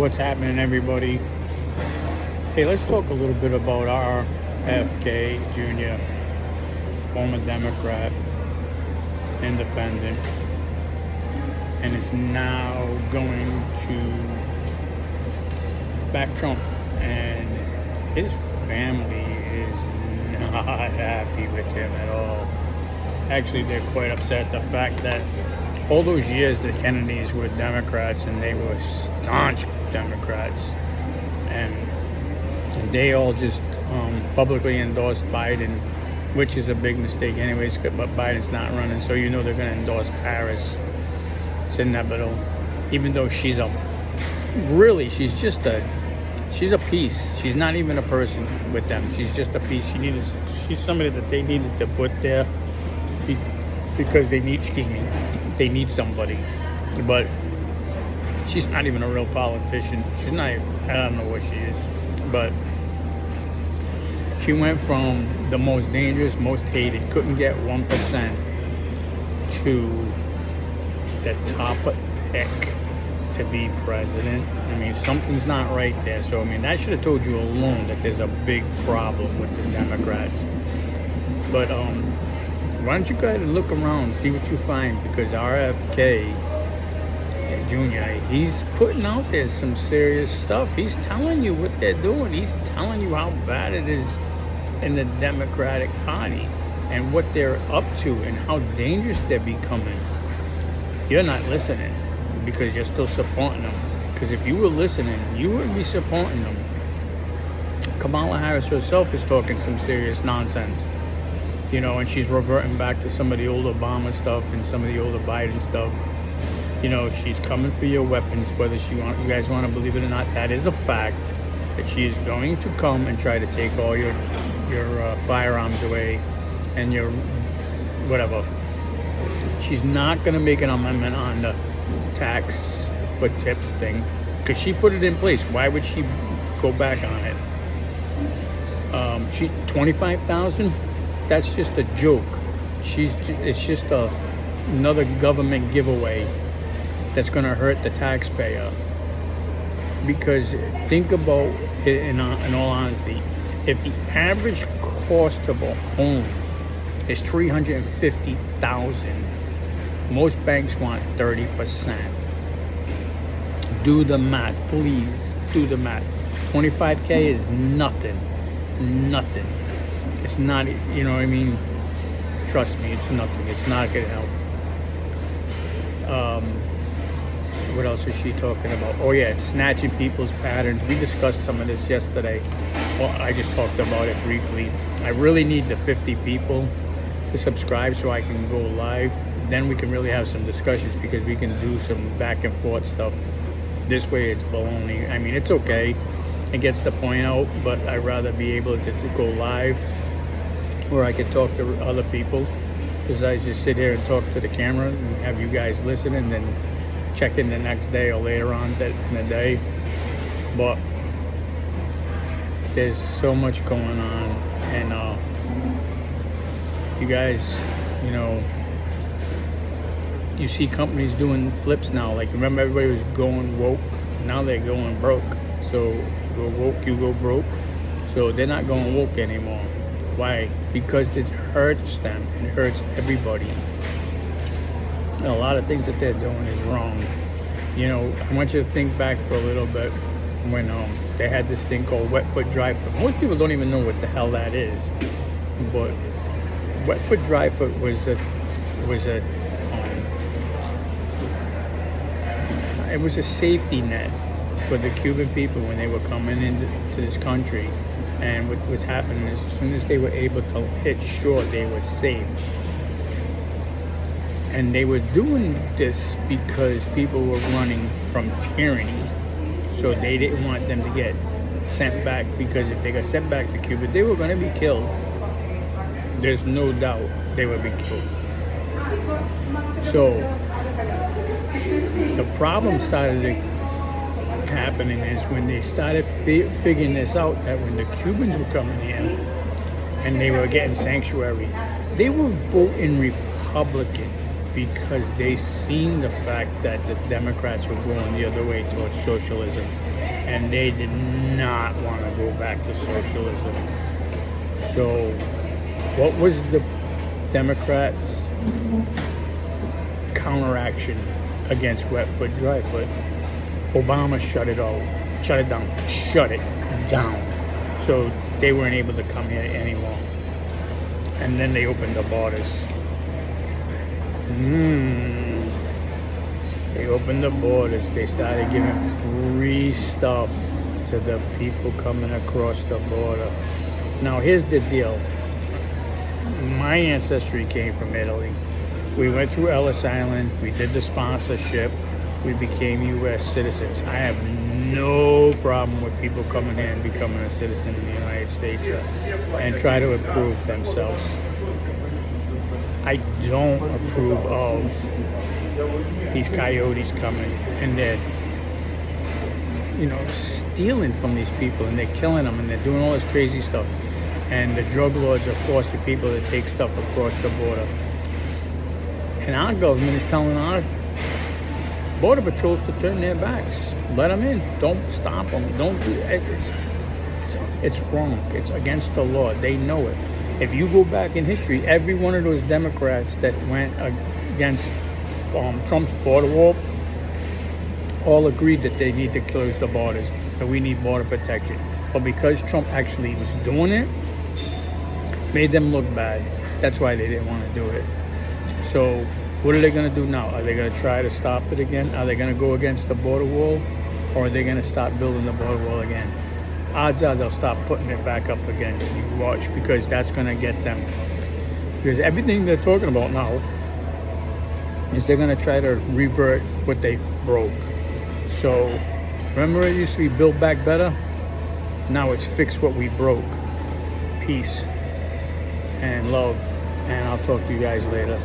What's happening, everybody? Hey, let's talk a little bit about RFK Jr., former Democrat, independent, and is now going to back Trump. And his family is not happy with him at all. Actually, they're quite upset at the fact that all those years the Kennedys were Democrats and they were staunch Democrats, and they all just publicly endorsed Biden, which is a big mistake anyways, but Biden's not running, so you know they're going to endorse Harris. It's inevitable, even though she's a piece. She's not even a person with them. She's just a piece. She's somebody that they needed to put there because they need somebody. But she's not even a real politician. She's not, I don't know what she is. But she went from the most dangerous, most hated, couldn't get 1%, to the top pick to be president. I mean, something's not right there. So, I mean, that should have told you alone that there's a big problem with the Democrats. But why don't you go ahead and look around, see what you find, because RFK Jr., he's putting out there some serious stuff. He's telling you what they're doing. He's telling you how bad it is in the Democratic Party and what they're up to and how dangerous they're becoming. You're not listening because you're still supporting them. Because if you were listening, you wouldn't be supporting them. Kamala Harris herself is talking some serious nonsense. And she's reverting back to some of the old Obama stuff and some of the older Biden stuff. She's coming for your weapons, whether you guys want to believe it or not. That is a fact, that she is going to come and try to take all your firearms away and your whatever. She's not going to make an amendment on the tax for tips thing because she put it in place. Why would she go back on it? She $25,000. That's just a joke. It's just another government giveaway that's going to hurt the taxpayer. Because think about it in all honesty. If the average cost of a home is $350,000, most banks want 30%. Do the math, please. Do the math. $25K is nothing. Nothing. It's not, you know what I mean? Trust me, it's nothing. It's not going to help. What else is she talking about? Oh yeah, it's snatching people's patterns. We discussed some of this yesterday. Well, I just talked about it briefly. I really need the 50 people to subscribe so I can go live. Then we can really have some discussions because we can do some back and forth stuff. This way it's baloney. I mean, it's okay. It gets the point out, but I'd rather be able to go live where I could talk to other people, because I just sit here and talk to the camera and have you guys listen and then check in the next day or later on in the day. But there's so much going on, and you guys, you see companies doing flips now. Like, remember, everybody was going woke, now they're going broke. So you go woke, you go broke. So they're not going woke anymore. Why? Because it hurts them. It hurts everybody. A lot of things that they're doing is wrong. I want you to think back for a little bit when they had this thing called wet foot, dry foot. Most people don't even know what the hell that is. But wet foot, dry foot was a safety net for the Cuban people when they were coming into this country. And what was happening is, as soon as they were able to hit shore, they were safe. And they were doing this because people were running from tyranny. So they didn't want them to get sent back, because if they got sent back to Cuba, they were going to be killed. There's no doubt they would be killed. So the problem started happening is when they started figuring this out, that when the Cubans were coming in and they were getting sanctuary, they were voting Republican. because they seen the fact that the Democrats were going the other way towards socialism, and they did not want to go back to socialism. So, what was the Democrats' counteraction against wet foot, dry foot? Obama shut it down. So they weren't able to come here anymore. And then they opened the borders. They opened the borders. They started giving free stuff to the people coming across the border. Now, here's the deal. My ancestry came from Italy. We went through Ellis Island. We did the sponsorship. We became U.S. citizens. I have no problem with people coming in and becoming a citizen in the United States and try to improve themselves. I don't approve of these coyotes coming and they're, stealing from these people, and they're killing them, and they're doing all this crazy stuff. And the drug lords are forcing people to take stuff across the border. And our government is telling our border patrols to turn their backs. Let them in. Don't stop them. Don't do it. It's wrong. It's against the law. They know it. If you go back in history, every one of those Democrats that went against Trump's border wall all agreed that they need to close the borders, that we need border protection. But because Trump actually was doing it, made them look bad. That's why they didn't want to do it. So what are they going to do now? Are they going to try to stop it again? Are they going to go against the border wall? Or are they going to start building the border wall again? Odds are they'll stop putting it back up again. You watch, because that's going to get them. Because everything they're talking about now is they're going to try to revert what they broke. So remember it used to be Build Back Better? Now it's Fix What We Broke. Peace and love. And I'll talk to you guys later.